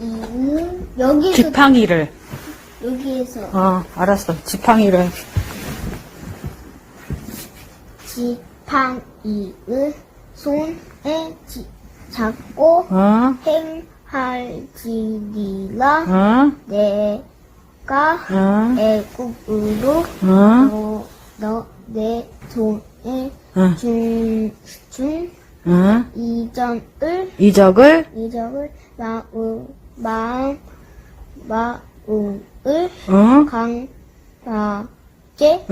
이는 여기서 지팡이를. 여기에서 알았어. 지팡이를. 지팡이를 손에 잡고 행할지니라 내가 애굽으로 내 손에 준 이적을 마음을 강하게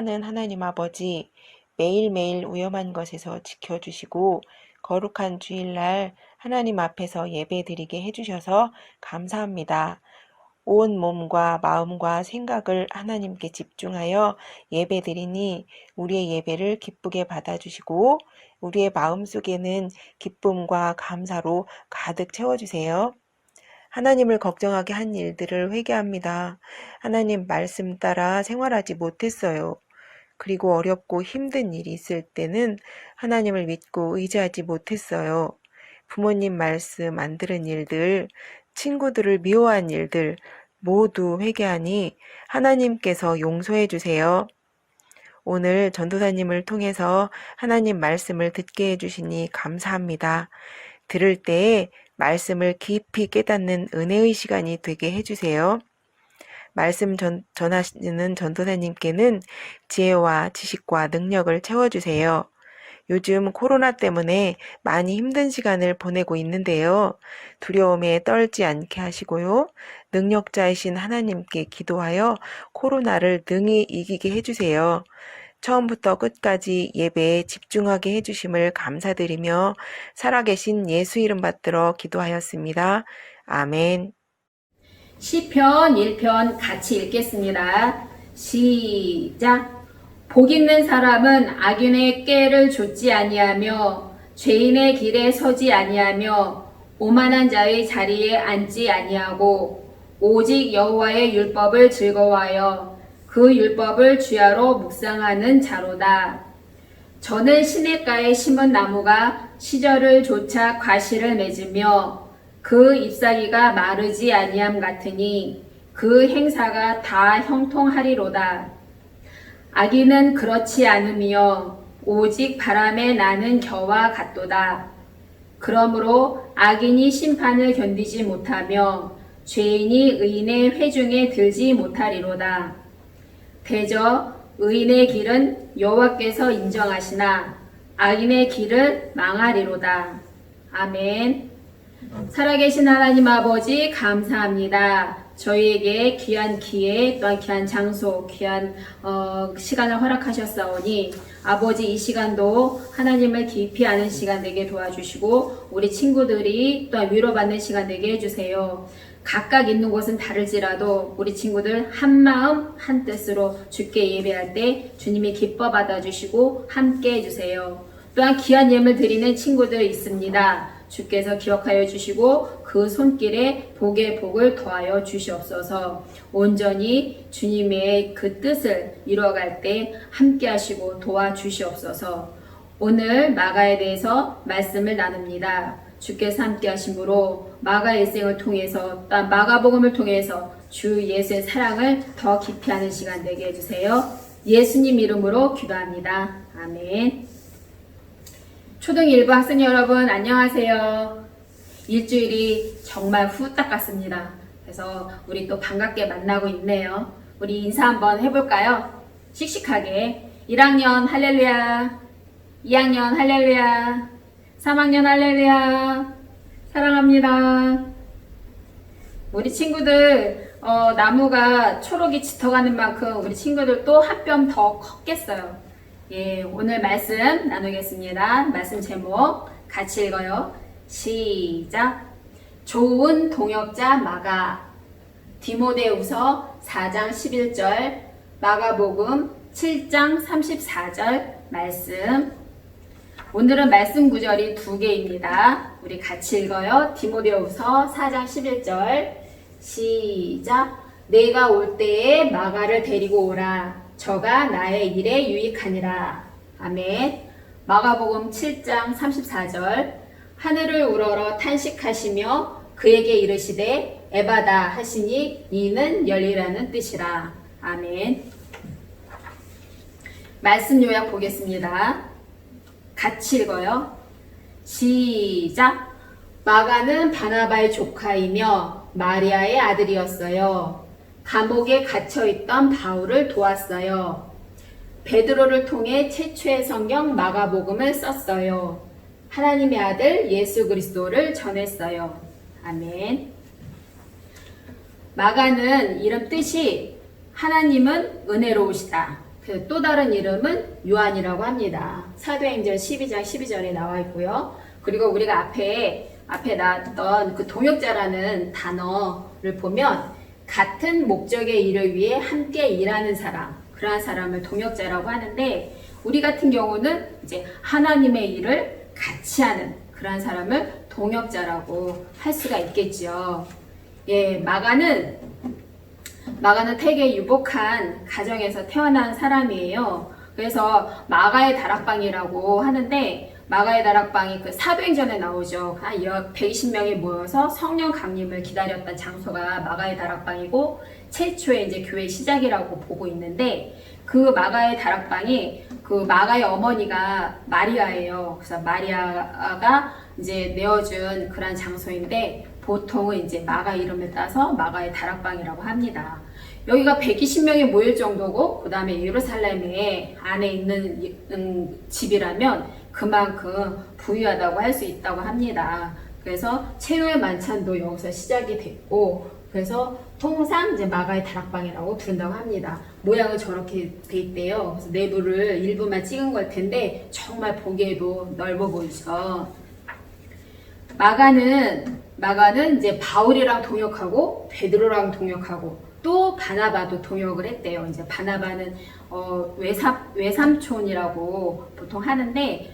사랑하는 하나님 아버지, 매일매일 위험한 것에서 지켜주시고 거룩한 주일날 하나님 앞에서 예배드리게 해주셔서 감사합니다. 온 몸과 마음과 생각을 하나님께 집중하여 예배드리니 우리의 예배를 기쁘게 받아주시고 우리의 마음속에는 기쁨과 감사로 가득 채워주세요. 하나님을 걱정하게 한 일들을 회개합니다. 하나님 말씀 따라 생활하지 못했어요. 그리고 어렵고 힘든 일이 있을 때는 하나님을 믿고 의지하지 못했어요. 부모님 말씀 안 들은 일들, 친구들을 미워한 일들 모두 회개하니 하나님께서 용서해 주세요. 오늘 전도사님을 통해서 하나님 말씀을 듣게 해주시니 감사합니다. 들을 때에 말씀을 깊이 깨닫는 은혜의 시간이 되게 해주세요. 말씀 전하시는 전도사님께는 지혜와 지식과 능력을 채워주세요. 요즘 코로나 때문에 많이 힘든 시간을 보내고 있는데요. 두려움에 떨지 않게 하시고요. 능력자이신 하나님께 기도하여 코로나를 능히 이기게 해주세요. 처음부터 끝까지 예배에 집중하게 해주심을 감사드리며 살아계신 예수 이름 받들어 기도하였습니다. 아멘. 시편 1편 같이 읽겠습니다. 시작. 복 있는 사람은 악인의 꾀를 좇지 아니하며 죄인의 길에 서지 아니하며 오만한 자의 자리에 앉지 아니하고 오직 여호와의 율법을 즐거워하여 그 율법을 주야로 묵상하는 자로다. 저는 시냇가에 심은 나무가 시절을 조차 과실을 맺으며 그 잎사귀가 마르지 아니함 같으니 그 행사가 다 형통하리로다. 악인은 그렇지 않으며 오직 바람에 나는 겨와 같도다. 그러므로 악인이 심판을 견디지 못하며 죄인이 의인의 회중에 들지 못하리로다. 대저 의인의 길은 여호와께서 인정하시나 악인의 길은 망하리로다. 아멘. 살아계신 하나님 아버지 감사합니다. 저희에게 귀한 기회 또한 귀한 장소 귀한 시간을 허락하셨사오니 아버지 이 시간도 하나님을 깊이 아는 시간 되게 도와주시고 우리 친구들이 또한 위로받는 시간 되게 해주세요. 각각 있는 곳은 다를지라도 우리 친구들 한 마음 한 뜻으로 주께 예배할 때 주님이 기뻐 받아주시고 함께 해주세요. 또한 귀한 예물 드리는 친구들 있습니다. 주께서 기억하여 주시고 그 손길에 복의 복을 더하여 주시옵소서. 온전히 주님의 그 뜻을 이루어갈 때 함께 하시고 도와주시옵소서. 오늘 마가에 대해서 말씀을 나눕니다. 주께서 함께 하심으로 마가 일생을 통해서 또한 마가복음을 통해서 주 예수의 사랑을 더 깊이 하는 시간 되게 해주세요. 예수님 이름으로 기도합니다. 아멘. 초등 1부 학생 여러분 안녕하세요. 일주일이 정말 후딱 갔습니다. 그래서 우리 또 반갑게 만나고 있네요. 우리 인사 한번 해볼까요? 씩씩하게 1학년 할렐루야, 2학년 할렐루야, 3학년 할렐루야, 사랑합니다. 우리 친구들 나무가 초록이 짙어가는 만큼 우리 친구들 또 한 뼘 더 컸겠어요. 예, 오늘 말씀 나누겠습니다. 말씀 제목 같이 읽어요. 시작. 좋은 동역자 마가. 디모데후서 4장 11절, 마가복음 7장 34절 말씀. 오늘은 말씀 구절이 2개입니다. 우리 같이 읽어요. 디모데후서 4장 11절 시작. 내가 올 때에 마가를 데리고 오라. 저가 나의 일에 유익하니라. 아멘. 마가복음 7장 34절. 하늘을 우러러 탄식하시며 그에게 이르시되 에바다 하시니 이는 열리라는 뜻이라. 아멘. 말씀 요약 보겠습니다. 같이 읽어요. 시작. 마가는 바나바의 조카이며 마리아의 아들이었어요. 감옥에 갇혀있던 바울을 도왔어요. 베드로를 통해 최초의 성경 마가복음을 썼어요. 하나님의 아들 예수 그리스도를 전했어요. 아멘. 마가는 이름 뜻이 하나님은 은혜로우시다, 또 다른 이름은 요한이라고 합니다. 사도행전 12장 12절에 나와 있고요. 그리고 우리가 앞에 나왔던 그 동역자라는 단어를 보면 같은 목적의 일을 위해 함께 일하는 사람, 그러한 사람을 동역자라고 하는데, 우리 같은 경우는 이제 하나님의 일을 같이 하는 그러한 사람을 동역자라고 할 수가 있겠죠. 예, 마가는 되게 유복한 가정에서 태어난 사람이에요. 그래서 마가의 다락방이라고 하는데, 마가의 다락방이 그 사도행전에 나오죠. 한 120명이 모여서 성령 강림을 기다렸던 장소가 마가의 다락방이고, 최초의 이제 교회 시작이라고 보고 있는데, 그 마가의 다락방이 그 마가의 어머니가 마리아예요. 그래서 마리아가 이제 내어준 그런 장소인데, 보통은 이제 마가 이름을 따서 마가의 다락방이라고 합니다. 여기가 120명이 모일 정도고, 그 다음에 예루살렘에 안에 있는 집이라면 그만큼 부유하다고 할 수 있다고 합니다. 그래서 최후의 만찬도 여기서 시작이 됐고, 그래서 통상 이제 마가의 다락방이라고 부른다고 합니다. 모양은 저렇게 돼 있대요. 그래서 내부를 일부만 찍은 걸 텐데 정말 보기에도 넓어 보이죠. 마가는 이제 바울이랑 동역하고 베드로랑 동역하고 또 바나바도 동역을 했대요. 이제 바나바는 외삼촌이라고 보통 하는데,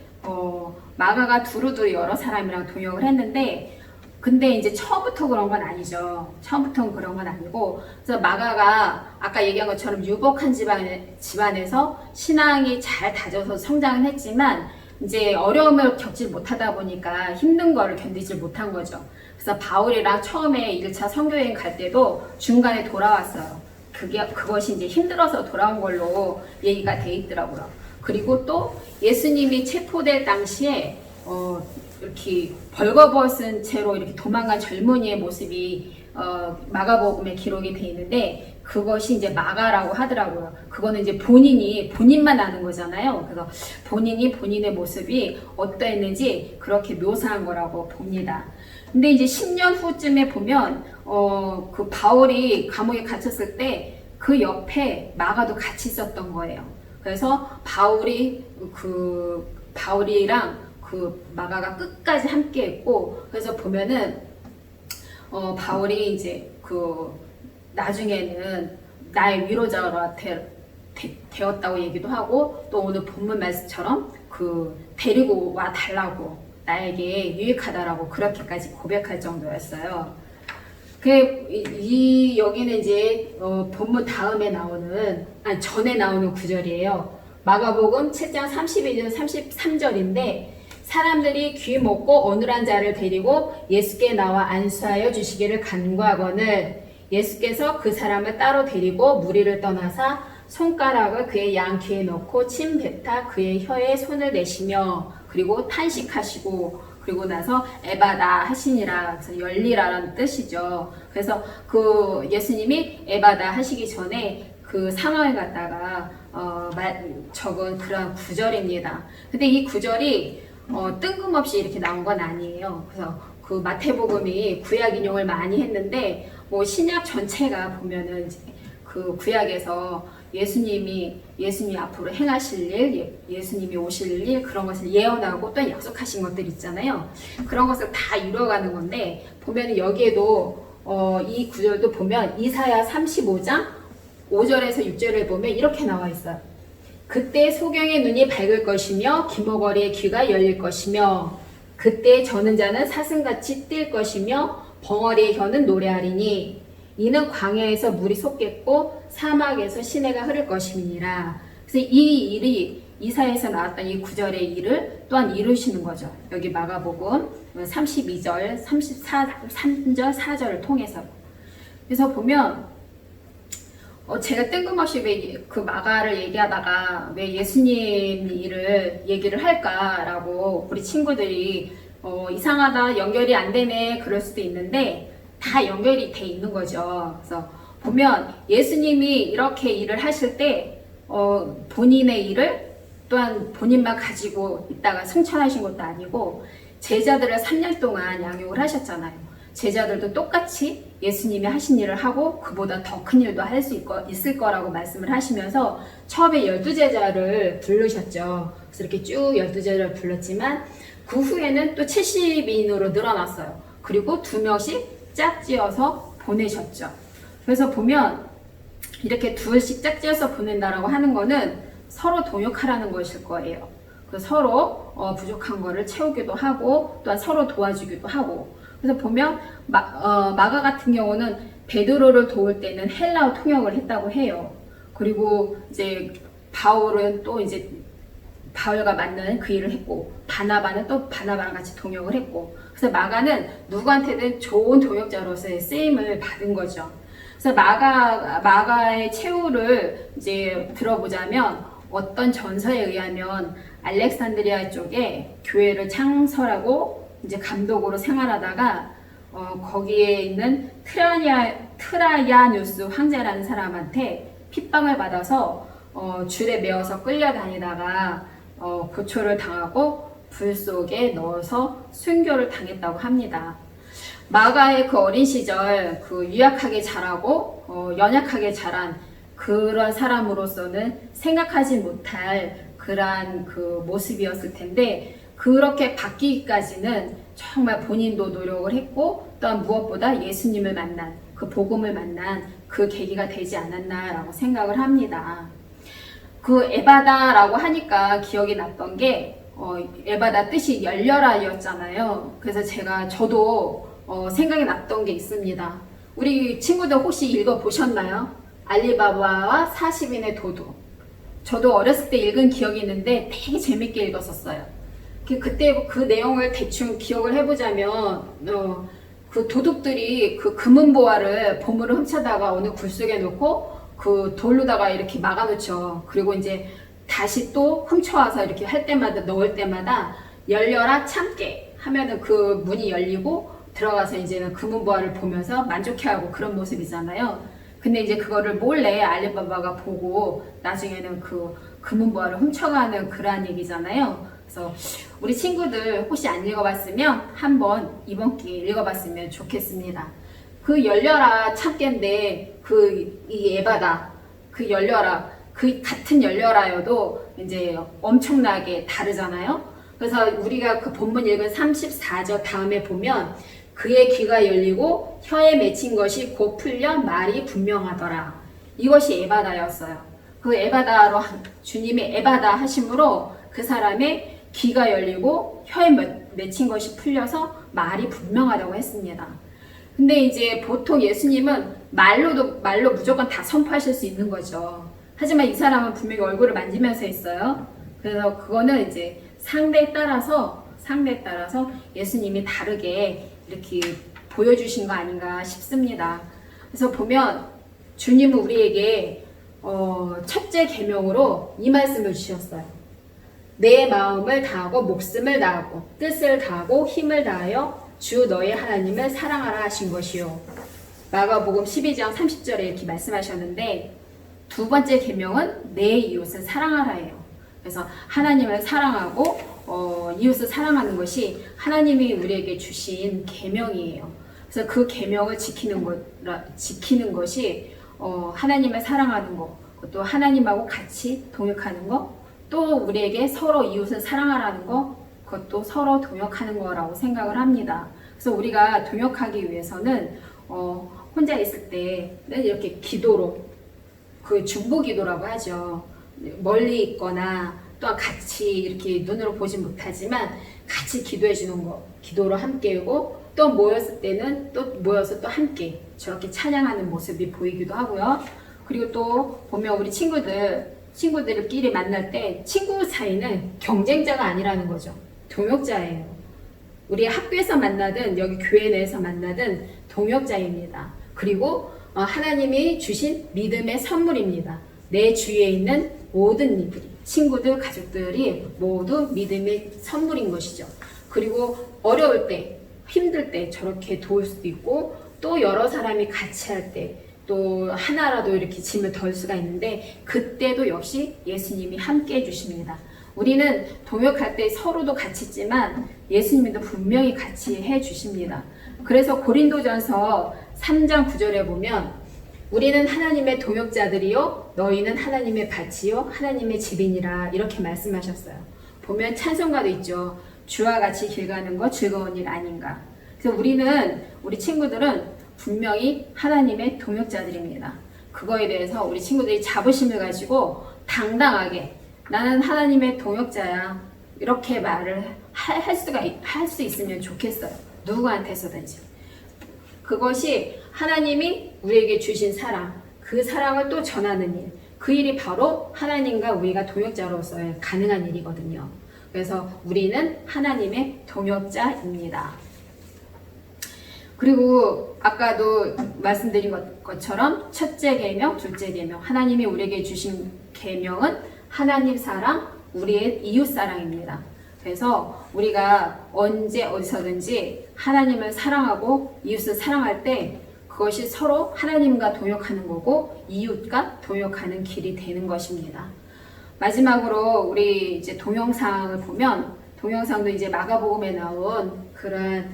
마가가 두루두루 여러 사람이랑 동역을 했는데, 근데 이제 처음부터 그런 건 아니죠. 처음부터는 그런 건 아니고, 그래서 마가가 아까 얘기한 것처럼 유복한 집안에서 신앙이 잘 다져서 성장은 했지만, 이제 어려움을 겪지 못하다 보니까 힘든 거를 견디지 못한 거죠. 그래서 바울이랑 처음에 1차 선교여행 갈 때도 중간에 돌아왔어요. 그것이 이제 힘들어서 돌아온 걸로 얘기가 돼 있더라고요. 그리고 또 예수님이 체포될 당시에 이렇게 벌거벗은 채로 이렇게 도망간 젊은이의 모습이 마가복음에 기록이 돼 있는데, 그것이 이제 마가라고 하더라고요. 그거는 이제 본인만 아는 거잖아요. 그래서 본인의 모습이 어떠했는지 그렇게 묘사한 거라고 봅니다. 근데 이제 10년 후쯤에 보면 그 바울이 감옥에 갇혔을 때 그 옆에 마가도 같이 있었던 거예요. 그래서 바울이랑 그 마가가 끝까지 함께 했고, 그래서 보면은 바울이 이제 나중에는 나의 위로자가 되었다고 얘기도 하고, 또 오늘 본문 말씀처럼 데리고 와 달라고, 나에게 유익하다라고 그렇게까지 고백할 정도였어요. 여기는 이제 본문 전에 나오는 구절이에요. 마가복음 7장 32절 33절인데, 사람들이 귀 먹고 어눌한 자를 데리고 예수께 나와 안수하여 주시기를 간구하거늘 예수께서 그 사람을 따로 데리고 무리를 떠나사 손가락을 그의 양귀에 넣고 침 뱉아 그의 혀에 손을 내시며, 그리고 탄식하시고, 그리고 나서 에바다 하시니라, 그래서 열리라라는 뜻이죠. 그래서 예수님이 에바다 하시기 전에 그 상황을 갖다가 적은 그런 구절입니다. 근데 이 구절이 뜬금없이 이렇게 나온 건 아니에요. 그래서 그 마태복음이 구약 인용을 많이 했는데, 신약 전체가 보면은 그 구약에서 예수님이 앞으로 행하실 일, 예수님이 오실 일, 그런 것을 예언하고 또 약속하신 것들 있잖아요. 그런 것을 다 이루어가는 건데, 보면 여기에도 이 구절도 보면 이사야 35장 5절에서 6절을 보면 이렇게 나와 있어요. 그때 소경의 눈이 밝을 것이며 기머거리의 귀가 열릴 것이며, 그때 저는 자는 사슴같이 뛸 것이며 벙어리의 혀는 노래하리니, 이는 광야에서 물이 솟겠고 사막에서 시내가 흐를 것임이니라. 그래서 이 일이 이사야에서 나왔던 이 구절의 일을 또한 이루시는 거죠. 여기 마가복음 32절, 3절, 4절을 통해서. 그래서 보면 제가 뜬금없이 왜 그 마가를 얘기하다가 왜 예수님 일을 얘기를 할까라고 우리 친구들이 이상하다, 연결이 안 되네, 그럴 수도 있는데 다 연결이 돼 있는 거죠. 그래서 보면 예수님이 이렇게 일을 하실 때 본인의 일을 또한 본인만 가지고 있다가 승천하신 것도 아니고 제자들을 3년 동안 양육을 하셨잖아요. 제자들도 똑같이 예수님이 하신 일을 하고 그보다 더 큰 일도 할 수 있을 거라고 말씀을 하시면서 처음에 12제자를 부르셨죠. 그래서 이렇게 쭉 12제자를 불렀지만 그 후에는 또 70인으로 늘어났어요. 그리고 2명씩 짝지어서 보내셨죠. 그래서 보면 이렇게 둘씩 짝지어서 보낸다라고 하는 거는 서로 동역하라는 것일 거예요. 서로 부족한 거를 채우기도 하고 또한 서로 도와주기도 하고. 그래서 보면 마가 같은 경우는 베드로를 도울 때는 헬라어 통역을 했다고 해요. 그리고 이제 바울은 또 이제 바울과 맞는 그 일을 했고, 바나바는 또 바나바랑 같이 동역을 했고. 그래서 마가는 누구한테든 좋은 동역자로서의 쓰임을 받은 거죠. 그래서 마가의 최후를 이제 들어보자면 어떤 전서에 의하면 알렉산드리아 쪽에 교회를 창설하고 이제 감독으로 생활하다가 거기에 있는 트라야누스 황제라는 사람한테 핍박을 받아서 줄에 매어서 끌려다니다가 고초를 당하고 불 속에 넣어서 순교를 당했다고 합니다. 마가의 그 어린 시절 그 유약하게 자라고 연약하게 자란 그런 사람으로서는 생각하지 못할 그러한 그 모습이었을 텐데, 그렇게 바뀌기까지는 정말 본인도 노력을 했고 또한 무엇보다 예수님을 만난 그 복음을 만난 그 계기가 되지 않았나라고 생각을 합니다. 그 에바다라고 하니까 기억이 났던 게 에바다 뜻이 열려라였잖아요. 그래서 저도 생각이 났던 게 있습니다. 우리 친구들 혹시 읽어보셨나요? 알리바바와 40인의 도둑. 저도 어렸을 때 읽은 기억이 있는데 되게 재밌게 읽었었어요. 그때 그 내용을 대충 기억을 해보자면 그 도둑들이 그 금은보화를 보물을 훔쳐다가 어느 굴 속에 놓고 그 돌로다가 이렇게 막아놓죠. 그리고 이제 다시 또 훔쳐와서 이렇게 할 때마다 넣을 때마다 열려라 참깨 하면은 그 문이 열리고 들어가서 이제는 금은보화를 보면서 만족해하고 그런 모습이잖아요. 근데 이제 그거를 몰래 알리바바가 보고 나중에는 그 금은보화를 훔쳐가는 그러한 얘기잖아요. 그래서 우리 친구들 혹시 안 읽어봤으면 한번 이번 기회에 읽어봤으면 좋겠습니다. 그 열려라 참깨인데 이 에바다 그 열려라 그 같은 열려라여도 이제 엄청나게 다르잖아요. 그래서 우리가 그 본문 읽은 34절 다음에 보면 그의 귀가 열리고 혀에 맺힌 것이 곧 풀려 말이 분명하더라. 이것이 에바다였어요. 그 에바다로 주님이 에바다 하심으로 그 사람의 귀가 열리고 혀에 맺힌 것이 풀려서 말이 분명하다고 했습니다. 근데 이제 보통 예수님은 말로 무조건 다 선포하실 수 있는 거죠. 하지만 이 사람은 분명히 얼굴을 만지면서 했어요. 그래서 그거는 이제 상대에 따라서 예수님이 다르게 이렇게 보여주신 거 아닌가 싶습니다. 그래서 보면 주님은 우리에게 첫째 계명으로 이 말씀을 주셨어요. 내 마음을 다하고 목숨을 다하고 뜻을 다하고 힘을 다하여 주 너의 하나님을 사랑하라 하신 것이요. 마가복음 12장 30절에 이렇게 말씀하셨는데, 두 번째 계명은 내 이웃을 사랑하라예요. 그래서 하나님을 사랑하고 이웃을 사랑하는 것이 하나님이 우리에게 주신 계명이에요. 그래서 그 계명을 지키는 것이 하나님을 사랑하는 것, 또 하나님하고 같이 동역하는 것, 또 우리에게 서로 이웃을 사랑하라는 것, 그것도 서로 동역하는 거라고 생각을 합니다. 그래서 우리가 동역하기 위해서는 혼자 있을 때는 이렇게 기도로, 그 중보 기도라고 하죠. 멀리 있거나 또한 같이 이렇게 눈으로 보지 못하지만 같이 기도해 주는 거, 기도로 함께하고, 또 모였을 때는 또 모여서 또 함께 저렇게 찬양하는 모습이 보이기도 하고요. 그리고 또 보면 우리 친구들끼리 만날 때 친구 사이는 경쟁자가 아니라는 거죠. 동역자예요. 우리 학교에서 만나든 여기 교회 내에서 만나든 동역자입니다. 그리고 하나님이 주신 믿음의 선물입니다. 내 주위에 있는 모든 이들이, 친구들, 가족들이 모두 믿음의 선물인 것이죠. 그리고 어려울 때, 힘들 때 저렇게 도울 수도 있고, 또 여러 사람이 같이 할 때 또 하나라도 이렇게 짐을 덜 수가 있는데, 그때도 역시 예수님이 함께 해주십니다. 우리는 동역할 때 서로도 같이 있지만 예수님도 분명히 같이 해주십니다. 그래서 고린도전서 3장 9절에 보면 우리는 하나님의 동역자들이요 너희는 하나님의 밭이요 하나님의 집이니라 이렇게 말씀하셨어요. 보면 찬송가도 있죠. 주와 같이 길 가는 거 즐거운 일 아닌가. 그래서 우리 친구들은 분명히 하나님의 동역자들입니다. 그거에 대해서 우리 친구들이 자부심을 가지고 당당하게 나는 하나님의 동역자야 이렇게 말을 할 수 있으면 좋겠어요. 누구한테서든지. 그것이 하나님이 우리에게 주신 사랑, 그 사랑을 또 전하는 일, 그 일이 바로 하나님과 우리가 동역자로서 가능한 일이거든요. 그래서 우리는 하나님의 동역자입니다. 그리고 아까도 말씀드린 것처럼 첫째 계명, 둘째 계명, 하나님이 우리에게 주신 계명은 하나님 사랑, 우리의 이웃 사랑입니다. 그래서 우리가 언제 어디서든지 하나님을 사랑하고 이웃을 사랑할 때 그것이 서로 하나님과 동역하는 거고 이웃과 동역하는 길이 되는 것입니다. 마지막으로 우리 이제 동영상을 보면 동영상도 이제 마가복음에 나온 그런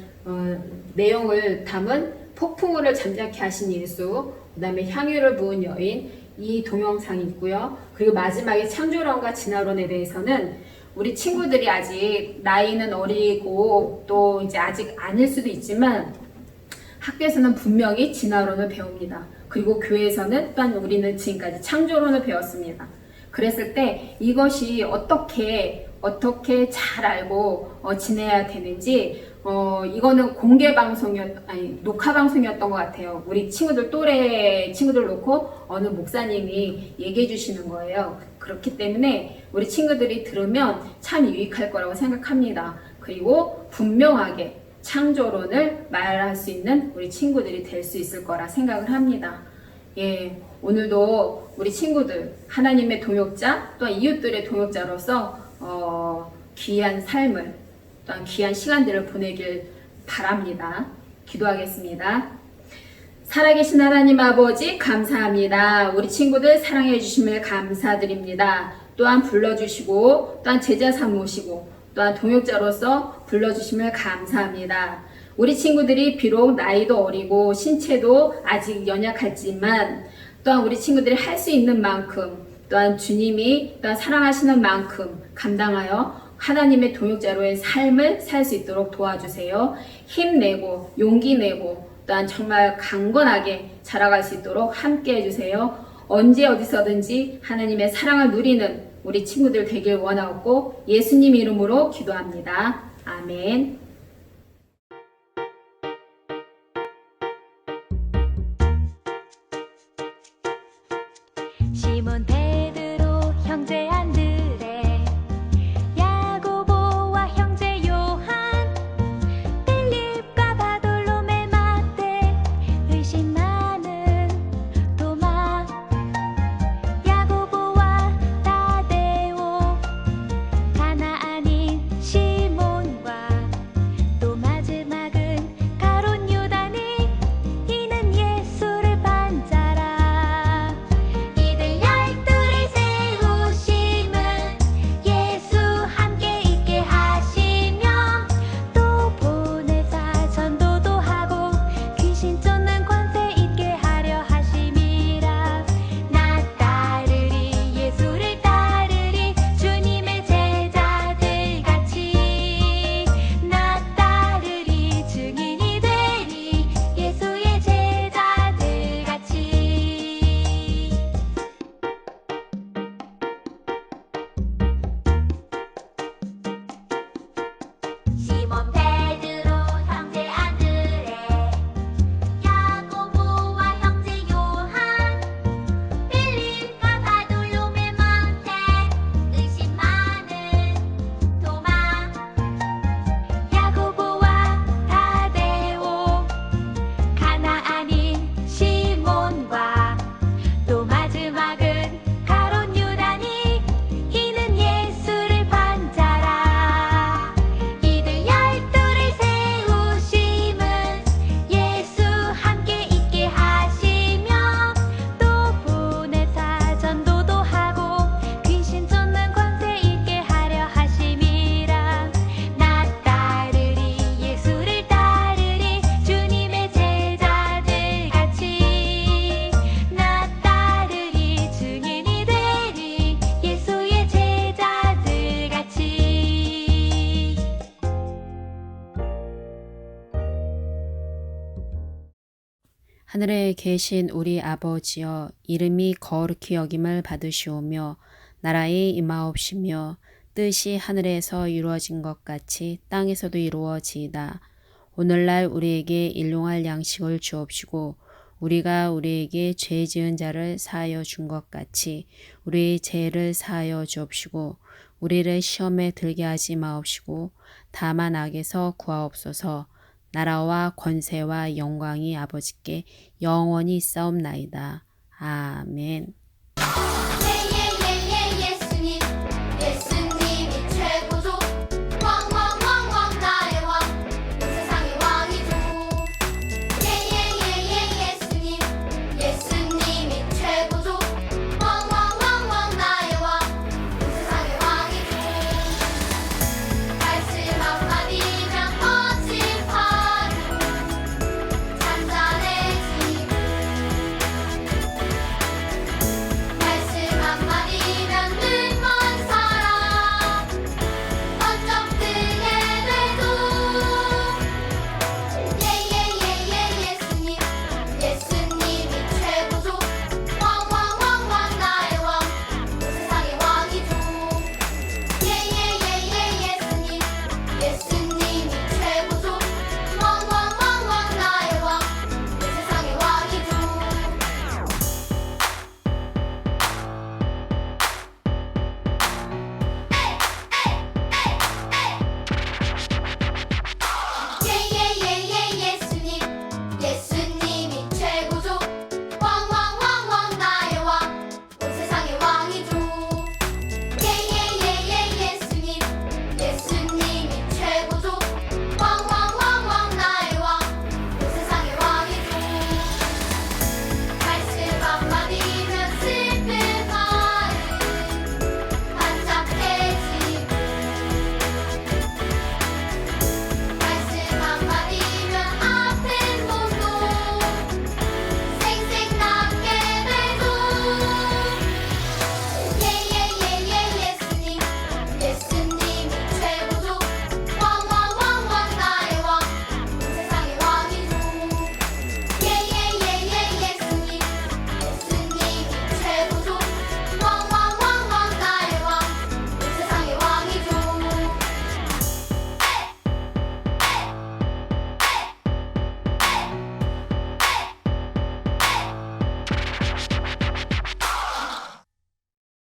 내용을 담은 폭풍우를 잠잠케 하신 예수, 그 다음에 향유를 부은 여인, 이 동영상이 있고요. 그리고 마지막에 창조론과 진화론에 대해서는 우리 친구들이 아직 나이는 어리고 또 이제 아직 아닐 수도 있지만 학교에서는 분명히 진화론을 배웁니다. 그리고 교회에서는 또한 우리는 지금까지 창조론을 배웠습니다. 그랬을 때 이것이 어떻게 잘 알고 지내야 되는지 이거는 녹화 방송이었던 것 같아요. 우리 친구들 또래 친구들 놓고 어느 목사님이 얘기해 주시는 거예요. 그렇기 때문에 우리 친구들이 들으면 참 유익할 거라고 생각합니다. 그리고 분명하게 창조론을 말할 수 있는 우리 친구들이 될 수 있을 거라 생각을 합니다. 예, 오늘도 우리 친구들 하나님의 동역자 또한 이웃들의 동역자로서 귀한 삶을 또한 귀한 시간들을 보내길 바랍니다. 기도하겠습니다. 살아계신 하나님 아버지 감사합니다. 우리 친구들 사랑해 주심을 감사드립니다. 또한 불러주시고 또한 제자 삼으시고 또한 동역자로서 불러주심을 감사합니다. 우리 친구들이 비록 나이도 어리고 신체도 아직 연약하지만 또한 우리 친구들이 할 수 있는 만큼 또한 주님이 또한 사랑하시는 만큼 감당하여 하나님의 동역자로의 삶을 살 수 있도록 도와주세요. 힘내고 용기 내고 또한 정말 강건하게 자라갈 수 있도록 함께 해주세요. 언제 어디서든지 하나님의 사랑을 누리는 우리 친구들 되길 원하고 예수님 이름으로 기도합니다. 아멘. 시몬 베드로 형제 안드레 야고보와 형제 요한 빌립과 바돌로메 마태 의심 많은 도마 야고보와 다데오 가나 아닌 시몬과 하늘에 계신 우리 아버지여, 이름이 거룩히 여김을 받으시오며 나라에 임하옵시며 뜻이 하늘에서 이루어진 것 같이 땅에서도 이루어지이다. 오늘날 우리에게 일용할 양식을 주옵시고 우리가 우리에게 죄 지은 자를 사하여 준 것 같이 우리의 죄를 사하여 주옵시고 우리를 시험에 들게 하지 마옵시고 다만 악에서 구하옵소서. 나라와 권세와 영광이 아버지께 영원히 있사옵나이다. 아멘.